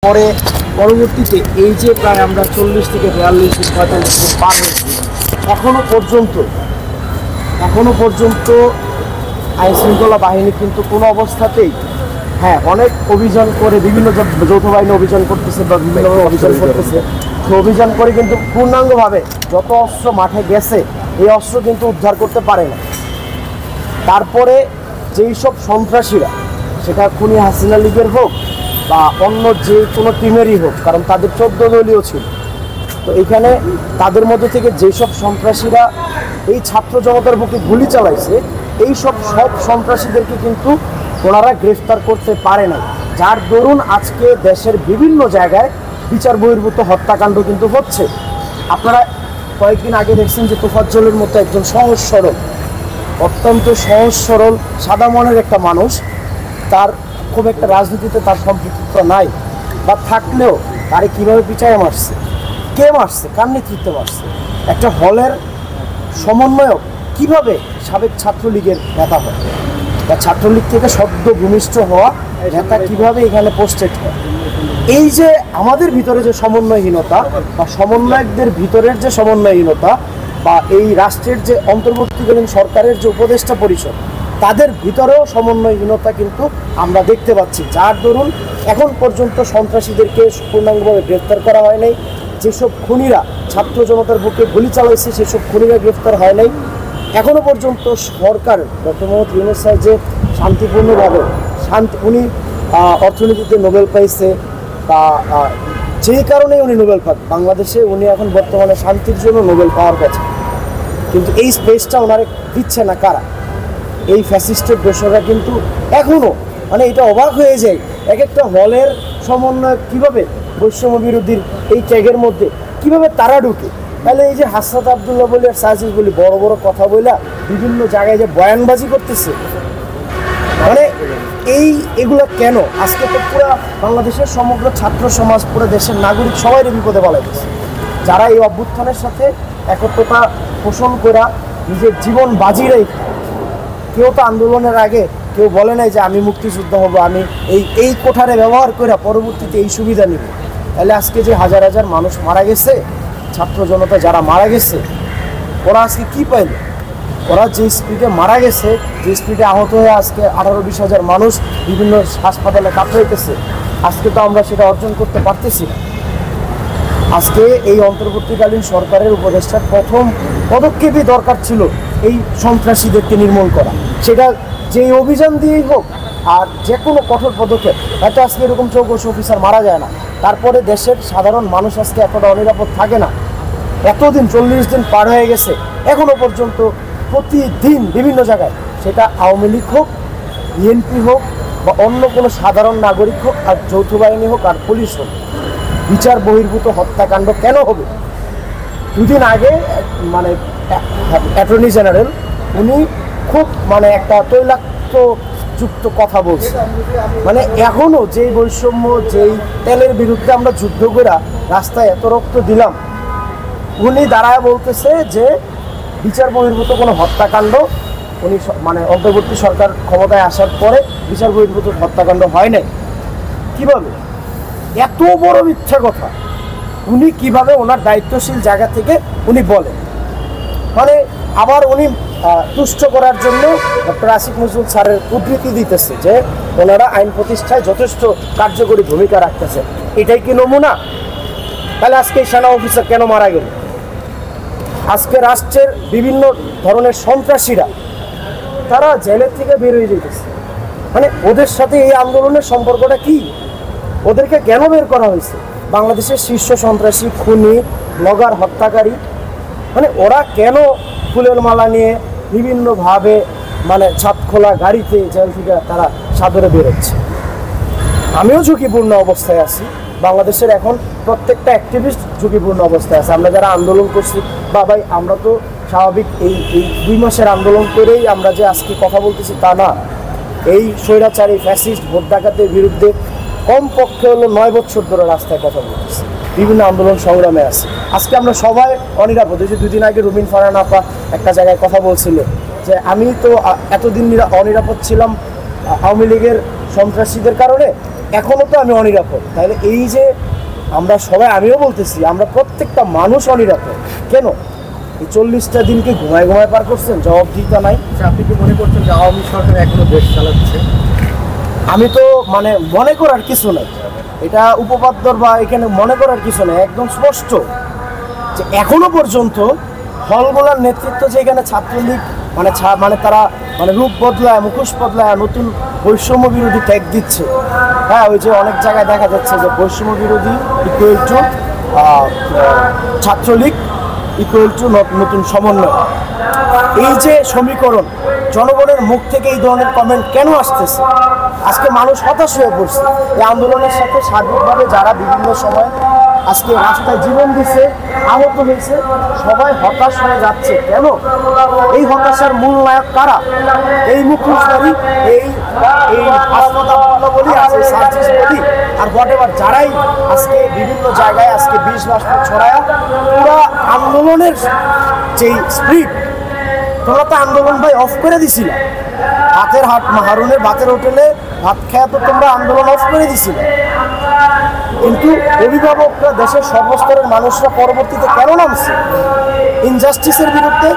পরে পরবর্তীতে এই যে প্রায় আমরা 40 থেকে 42-45 দিন পার হয়েছি, এখনো পর্যন্ত আইনশৃঙ্খলা বাহিনী কিন্তু কোনো অবস্থাতেই অনেক অভিযান করে বিভিন্ন যৌথ বাহিনী অভিযান করতেছে বা বিভিন্নভাবে অভিযান করতেছে, তো অভিযান করে কিন্তু পূর্ণাঙ্গভাবে যত অস্ত্র মাঠে গেছে এই অস্ত্র কিন্তু উদ্ধার করতে পারে না। তারপরে যেই সব সন্ত্রাসীরা, সেটা খুনি হাসিনা লীগের হোক বা অন্য যে কোনো টিমেরই হোক, কারণ তাদের 14 দলীয় ছিল, তো এখানে তাদের মধ্যে থেকে যেসব সন্ত্রাসীরা এই ছাত্র জনতার বুকে গুলি চালাইছে, এই সব সন্ত্রাসীদেরকে কিন্তু ওনারা গ্রেফতার করতে পারে না, যার দরুন আজকে দেশের বিভিন্ন জায়গায় বিচার বহির্ভূত হত্যাকাণ্ড কিন্তু হচ্ছে। আপনারা কয়েকদিন আগে দেখছেন যে তোফাজ্জলের মতো একজন অত্যন্ত সহজ সরল সাদা মনের একটা মানুষ, তার খুব একটা রাজনীতিতে তার সম্পৃক্ততা নাই, বা থাকলেও তারে কীভাবে পিছায় মারছে, কে মারছে, কার নেতৃত্বে মারছে, একটা হলের সমন্বয়ক কিভাবে সাবেক ছাত্রলীগের নেতা হয় বা ছাত্রলীগ থেকে সদ্য ভূমিষ্ঠ হওয়া নেতা কিভাবে এখানে পোস্টেড হয়। এই যে আমাদের ভিতরে যে সমন্বয়হীনতা বা সমন্বয়কদের ভিতরের যে সমন্বয়হীনতা বা এই রাষ্ট্রের যে অন্তর্বর্তীকালীন সরকারের যে উপদেষ্টা পরিষদ, তাদের ভিতরেও সমন্বয়হীনতা কিন্তু আমরা দেখতে পাচ্ছি, যার দরুন এখন পর্যন্ত সন্ত্রাসীদেরকে পূর্ণাঙ্গভাবে গ্রেফতার করা হয় নাই। যেসব খুনিরা ছাত্র জনতার বুকে গুলি চালাইছে সেসব খুনিরা গ্রেফতার হয় নাই। এখনও পর্যন্ত সরকার ডক্টর মোহাম্মদ ইউনূস স্যার যে শান্তিপূর্ণভাবে উনি অর্থনীতিতে নোবেল পাইছে বা যেই কারণে উনি নোবেল পান, বাংলাদেশে উনি এখন বর্তমানে শান্তির জন্য নোবেল পাওয়ার কথা, কিন্তু এই স্পেসটা ওনারে দিচ্ছে না কারা? এই ফ্যাসিস্টের দোষরা কিন্তু এখনও, মানে এটা অবাক হয়ে যায়, এক একটা হলের সমন্বয় কীভাবে বৈষম্য বিরোধীর এই ট্যাগের মধ্যে কীভাবে তারা ঢুকে। তাহলে এই যে হাসনাত আবদুল্লাহ বলি আর সাজিদ বলি বড় বড় কথা বলে বিভিন্ন জায়গায় যে বয়ানবাজি করতেছে, মানে এগুলো কেন? আজকে তো পুরো বাংলাদেশের সমগ্র ছাত্র সমাজ, পুরো দেশের নাগরিক সবাই বিপদে বলা গেছে, যারা এই অভ্যুত্থানের সাথে একত্রতা পোষণ করা নিজের জীবন বাজি রেখে, কেউ তো আন্দোলনের আগে কেউ বলে নাই যে আমি মুক্তিযোদ্ধা হব, আমি এই কোঠারে ব্যবহার করে পরবর্তীতে এই সুবিধা নিব। তাহলে আজকে যে হাজার হাজার মানুষ মারা গেছে, ছাত্র জনতা যারা মারা গেছে, ওরা আজকে কী পাইল? ওরা যে স্পিডে মারা গেছে, যে স্পিডে আহত হয়ে আজকে 18-20 হাজার মানুষ বিভিন্ন হাসপাতালে কাতরাইতেছে, আজকে তো আমরা সেটা অর্জন করতে পারতেছি না। আজকে এই অন্তর্বর্তীকালীন সরকারের উপদেষ্টার প্রথম পদক্ষেপই দরকার ছিল এই সন্ত্রাসীদেরকে নির্মূল করা, সেটা যেই অভিযান দিয়েই হোক আর যে কোনো কঠোর পদক্ষেপ। হয়তো আজকে এরকম 24 অফিসার মারা যায় না, তারপরে দেশের সাধারণ মানুষ আজকে এতটা অনিরাপদ থাকে না। এতদিন 40 দিন পার হয়ে গেছে, এখনও পর্যন্ত প্রতিদিন বিভিন্ন জায়গায়, সেটা আওয়ামী লীগ হোক, বিএনপি হোক বা অন্য কোনো সাধারণ নাগরিক হোক, আর যৌথ বাহিনী হোক আর পুলিশ হোক, বিচার বহির্ভূত হত্যাকাণ্ড কেন হবে? দুদিন আগে মানে অ্যাটর্নি জেনারেল উনি খুব একটা তৈলাক্তযুক্ত কথা বলছে, মানে এখনও যেই বৈষম্য, যেই তেলের বিরুদ্ধে আমরা যুদ্ধ করে রাস্তায় এত রক্ত দিলাম, উনি দাঁড়ায় বলতেছে যে বিচার বহির্ভূত কোনো হত্যাকাণ্ড উনি অন্তর্বর্তী সরকার ক্ষমতায় আসার পরে বিচার বহির্ভূত হত্যাকাণ্ড হয় নাই। কীভাবে? এত বড় মিথ্যা কথা উনি কিভাবে ওনার দায়িত্বশীল জায়গা থেকে উনি বলেন? আবার উনি তুষ্ট করার জন্য ডক্টর আসিফ নজরুল স্যারের উদ্ধৃতি দিতেছে যে ওনারা আইন প্রতিষ্ঠায় যথেষ্ট কার্যকরী ভূমিকা রাখতেছে। এটাই কি নমুনা? তাহলে আজকে সেনা অফিসার কেন মারা গেল? আজকে রাষ্ট্রের বিভিন্ন ধরনের সন্ত্রাসীরা তারা জেলের থেকে বের হয়ে যেতেছে, ওদের সাথে এই আন্দোলনের সম্পর্কটা কি? ওদেরকে কেন বের করা হয়েছে? বাংলাদেশের শীর্ষ সন্ত্রাসী, খুনি, ব্লগার, হত্যাকারী, ওরা কেন ফুলের মালা নিয়ে বিভিন্নভাবে ছাদ খোলা গাড়িতে জেল থেকে তারা সাদরে বেরোচ্ছে? আমিও ঝুঁকিপূর্ণ অবস্থায় আছি, বাংলাদেশের এখন প্রত্যেকটা অ্যাক্টিভিস্ট ঝুঁকিপূর্ণ অবস্থায় আছে। আমরা যারা আন্দোলন করছি, ভাই আমরা তো স্বাভাবিক এই 2 মাসের আন্দোলন করেই আমরা যে আজকে কথা বলতেছি তা না। এই স্বৈরাচারী ফ্যাসিস্ট ভোট ডাকাতের বিরুদ্ধে কমপক্ষে হলো 9 বছর ধরে রাস্তায় কথা বলতেছি, বিভিন্ন আন্দোলন সংগ্রামে আছে। আজকে আমরা সবাই অনিরাপদ। যে 2 দিন আগে রুমিন ফারহান আপা একটা জায়গায় কথা বলছিল যে আমি তো এতদিন অনিরাপদ ছিলাম আওয়ামী লীগের সন্ত্রাসীদের কারণে, এখনো তো আমি অনিরাপদ, তাহলে এই যে আমরা সবাই, আমিও বলতেছি আমরা প্রত্যেকটা মানুষ অনিরাপদ কেন? এই 40টা দিনকে ঘুমায় পার করছেন, জবাবদিহিতা নাই। আপনি কি মনে করছেন যে আওয়ামী সরকার এখনো দেশ চালাচ্ছে? আমি তো মানে মনে করার কিছু নাই, এটা উপপাদ্যর বা এখানে মনে করার কিছু নেই, একদম স্পষ্ট যে এখনো পর্যন্ত হলগুলার নেতৃত্ব যে এখানে ছাত্রলীগ মানে তারা মানে রূপ বদলায়, মুখোশ বদলায়, নতুন বৈষম্য বিরোধী ট্যাগ দিচ্ছে। হ্যাঁ, ওই যে অনেক জায়গায় দেখা যাচ্ছে যে বৈষম্য বিরোধী equal to Chhatra League equal to নতুন সমন্বয়। এই যে সমীকরণ, জনগণের মুখ থেকে এই ধরনের কমেন্ট কেন আসতেছে? আজকে মানুষ হতাশ হয়ে পড়ছে। এই আন্দোলনের সাথে সার্বিকভাবে যারা বিভিন্ন সময় আজকে রাস্তায় জীবন দিচ্ছে, আহত হয়েছে, সবাই হতাশ হয়ে যাচ্ছে। কেন? এই হতাশার মূল নায়ক কারা? এই মুখোশধারী, এই হাসপাতাল বলি, আছে সার্জিস বলি, আর হোয়াটএভার যারাই আজকে বিভিন্ন জায়গায় আজকে 20 লাখ ছড়ায়া পুরো আন্দোলনের যেই স্পিরিট, তোমরা তো আন্দোলন ভাই অফ করে দিছিল। হারুনের ভাতের হোটেলে ভাত খেয়া তো তোমরা আন্দোলন অফ করে দিছিলে, কিন্তু অভিভাবকরা, দেশের সর্বস্তরের মানুষরা পরবর্তীতে কেন নামছে? ইনজাস্টিসের বিরুদ্ধে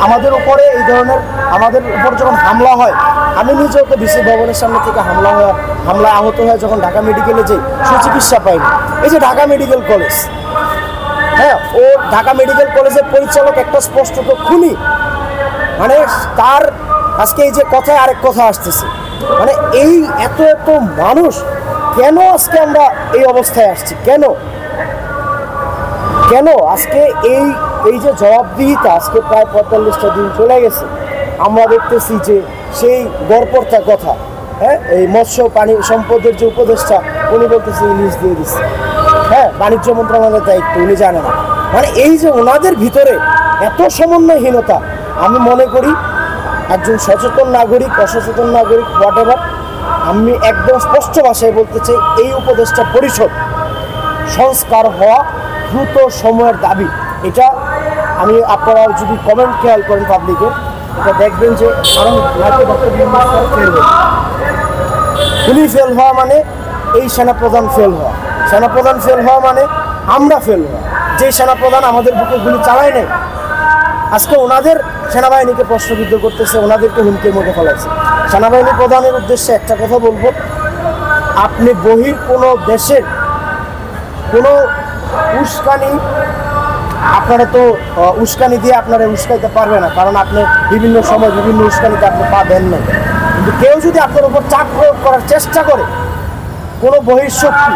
আমাদের উপরে এই ধরনের, আমাদের উপর যখন হামলা হয়, আমি নিজেও তো ডিসি ভবনের সামনে থেকে হামলায় আহত হয়ে যখন ঢাকা মেডিকেলে যাই, সুচিকিৎসা পাইনি। এই যে ঢাকা মেডিকেল কলেজ, হ্যাঁ, ও ঢাকা মেডিকেল কলেজের পরিচালক একটা স্পষ্টত খুনি, মানে তার আজকে এই যে কথায় আরেক কথা আসতেছে, মানে এই এত মানুষ কেন আজকে আমরা এই অবস্থায় আসছি? কেন আজকে এই যে জবাবদিহিতা, আজকে প্রায় 45টা দিন চলে গেছে, আমরা দেখতেছি যে সেই গড়পড়তা কথা, হ্যাঁ, এই মৎস্য পানি সম্পদের যে উপদেষ্টা, উনি বলতেছে ইলিশ দিয়ে দিচ্ছে, হ্যাঁ, বাণিজ্য মন্ত্রণালয়ের দায়িত্ব, উনি জানে না। মানে এই যে ওনাদের ভিতরে এত সমন্বয়হীনতা, আমি মনে করি একজন সচেতন নাগরিক, অসচেতন নাগরিক, হোয়াটএভার, আমি একদম স্পষ্ট ভাষায় বলতে চাই, এই উপদেষ্টা পরিষদ সংস্কার হওয়া দ্রুত সময়ের দাবি। এটা আমি, আপনারা যদি কমেন্ট খেয়াল করেন পাবলিকের, এটা দেখবেন যে কারণ উনি ফেল হওয়া মানে এই সেনাপ্রধান ফেল হওয়া মানে আমরা ফেল হওয়া। যে সেনাপ্রধান আমাদের বুকে গুলি চালায় নাই, আজকে ওনাদের সেনাবাহিনীকে প্রশ্নবিদ্ধ করতেছে, ওনাদেরকে হুমকির মুখে ফেলাচ্ছে। সেনাবাহিনী প্রধানের উদ্দেশ্যে একটা কথা বলবো, আপনি বহির কোনো দেশের কোনো উস্কানি, আপনারা তো উস্কানি দিয়ে আপনারা উস্কাইতে পারবে না, কারণ আপনি বিভিন্ন সময় বিভিন্ন উস্কানিতে আপনি পা দেন না। কিন্তু কেউ যদি আপনার উপর চাপ প্রয়োগ করার চেষ্টা করে, কোনো বহিঃশক্তি,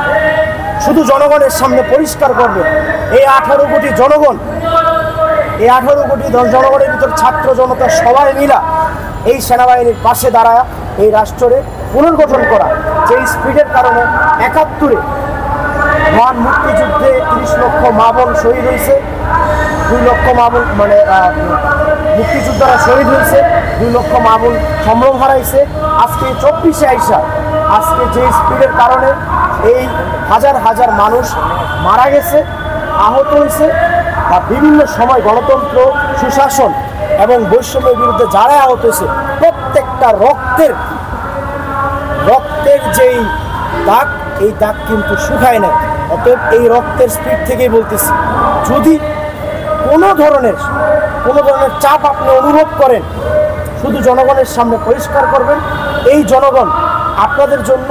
শুধু জনগণের সামনে পরিষ্কার করবে, এই 18 কোটি জনগণ, এই 18 কোটি জনগণের ভিতর ছাত্র জনতা সবাই মিলা এই সেনাবাহিনীর পাশে দাঁড়ায় এই রাষ্ট্রে পুনর্গঠন করা, যে স্পিডের কারণে 71-এ মহান মুক্তিযুদ্ধে 30 লক্ষ মা বোন শহীদ হয়েছে, 2 লক্ষ মা বোন মানে মুক্তিযোদ্ধারা শহীদ হয়েছে, 2 লক্ষ মা বোন সম্ভ্রম হারাইছে। আজকে 24-এ আইসা আজকে যে স্পিডের কারণে এই হাজার হাজার মানুষ মারা গেছে, আহত হয়েছে, বা বিভিন্ন সময় গণতন্ত্র, সুশাসন এবং বৈষম্যের বিরুদ্ধে যারা আহত হয়েছে, প্রত্যেকটা রক্তের যেই দাগ, এই দাগ কিন্তু শুকায় নাই। অতএব এই রক্তের স্পিড থেকেই বলতেছি, যদি কোনো ধরনের চাপ আপনি অনুভব করেন, শুধু জনগণের সামনে পরিষ্কার করবেন, এই জনগণ আপনাদের জন্য,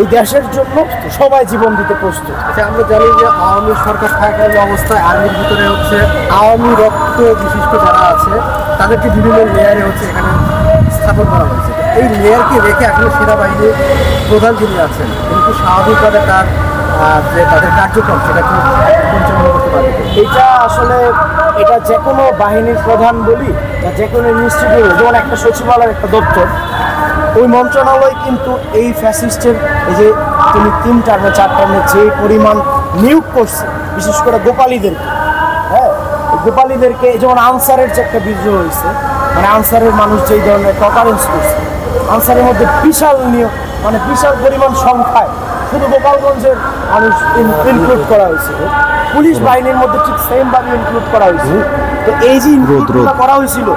এই দেশের জন্য সবাই জীবন দিতে প্রস্তুত। আচ্ছা, আমরা জানি যে আওয়ামী সরকার থাকাকালীন অবস্থায় আর্মির ভিতরে আওয়ামী রক্ত বিশিষ্ট যারা আছে তাদেরকে বিভিন্ন লেয়ারে এখানে স্থাপন করা হয়েছে। এই লেয়ারকে রেখে এখন সেনাবাহিনীর প্রধান যিনি আছেন, কিন্তু স্বাভাবিকভাবে তাদের কার্যক্রম সেটা পরিচালনা করতে পারবে। এটা আসলে এটা যে কোনো বাহিনীর প্রধান বলি বা যে কোনো ইনস্টিটিউট, যেমন একটা সচিবালয়ের একটা দপ্তর, ওই মন্ত্রণালয় কিন্তু এই ফ্যাসিস্টের এই যে তিনি 3 টার্মে 4 টার্মে যে পরিমাণ নিয়োগ করছে, বিশেষ করে গোপালীদেরকে, হ্যাঁ, গোপালীদেরকে, যেমন আনসারের যে একটা বিদ্রোহ হয়েছে, মানে আনসারের মানুষ যেই ধরনের টলারেন্স করছে, আনসারের মধ্যে বিশাল নিয়োগ, মানে বিশাল পরিমাণ সংখ্যায় শুধু গোপালগঞ্জের মানুষ ইনক্লুড করা হয়েছিল, পুলিশ বাহিনীর মধ্যে ঠিক সেমভাবে ইনক্লুড করা হয়েছিল। তো এই যে ইনক্লুডটা করা হয়েছিল,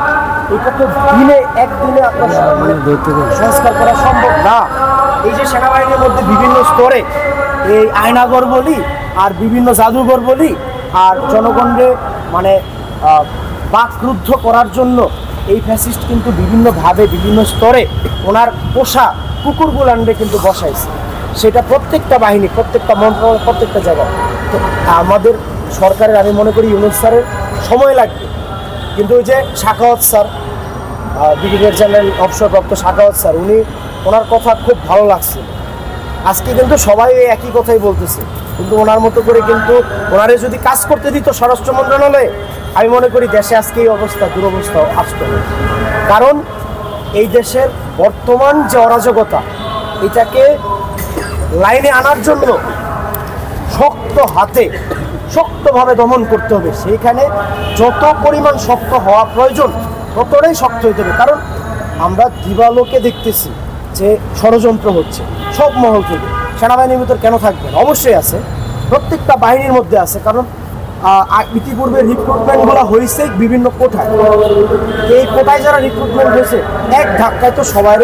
এটা তো একদিনে আপনার সংস্কার করা সম্ভব না। এই যে সেনাবাহিনীর মধ্যে বিভিন্ন স্তরে এই আয়নাগর বলি আর বিভিন্ন জাদুঘর বলি আর জনগণকে মানে বাকরুদ্ধ করার জন্য এই ফ্যাসিস্ট কিন্তু বিভিন্নভাবে বিভিন্ন স্তরে ওনার পোষা কুকুরগুলানরে কিন্তু বসাইছে। সেটা প্রত্যেকটা বাহিনী, প্রত্যেকটা মন্ত্রণালয়, প্রত্যেকটা জায়গায়। তো আমাদের সরকারের আমি মনে করি ইউনূস স্যারের সময় লাগবে, কিন্তু ওই যে সাখাওয়াত স্যার, ব্রিগেডিয়ার জেনারেল অবসরপ্রাপ্ত সাখাওয়াত স্যার, ওনার কথা খুব ভালো লাগছে। আজকে কিন্তু সবাই একই কথাই বলতেছে, কিন্তু ওনার মতো করে কিন্তু ওনারে যদি কাজ করতে দিত স্বরাষ্ট্র মন্ত্রণালয়ে, আমি মনে করি দেশে আজকে এই অবস্থা, দুরবস্থা আসতো না। কারণ এই দেশের বর্তমান যে অরাজকতা, এটাকে লাইনে আনার জন্য শক্ত হাতে শক্তভাবে দমন করতে হবে। সেইখানে যত পরিমাণ শক্ত হওয়া প্রয়োজন ততটাই শক্ত হতে হবে। কারণ আমরা দিবালোকে দেখতেছি যে ষড়যন্ত্র হচ্ছে সব মহল থেকে। সেনাবাহিনীর ভিতর কেন থাকবে না? অবশ্যই আছে, প্রত্যেকটা বাহিনীর মধ্যে আছে। কারণ ইতিপূর্বে রিক্রুটমেন্টগুলো হয়েছে বিভিন্ন কোটায়। এই কোটায় যারা রিক্রুটমেন্ট হয়েছে এক ধাক্কায় তো সবাই